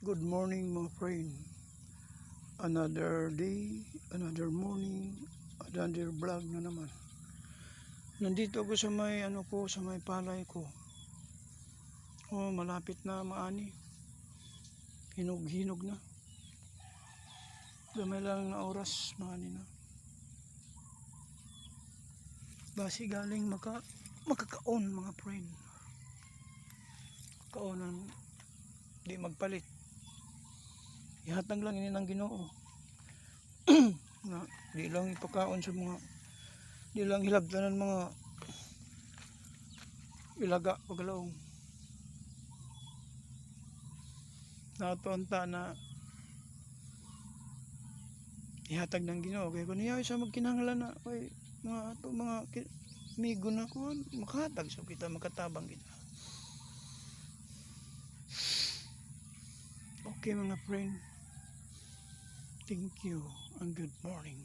Good morning mga friend. Another day, another morning, another vlog na naman. Nandito ako sa may sa may palay ko. Oh, malapit na maani. Hinog-hinog na. Gamay lang na oras maani na. Basi galing makakaon mga friend. Kaonan di magpalit. Ihatag lang ini ng Ginoo. Na di lang ipakaon sa mga di lang hilabtanan mga ilaga pagalaong. Natonta na ihatag ng Ginoo kay kun iya sa magkinahanglan na kay mga migo na ko makahatag so kita makatabang kita. Okay mga friend. Thank you and good morning.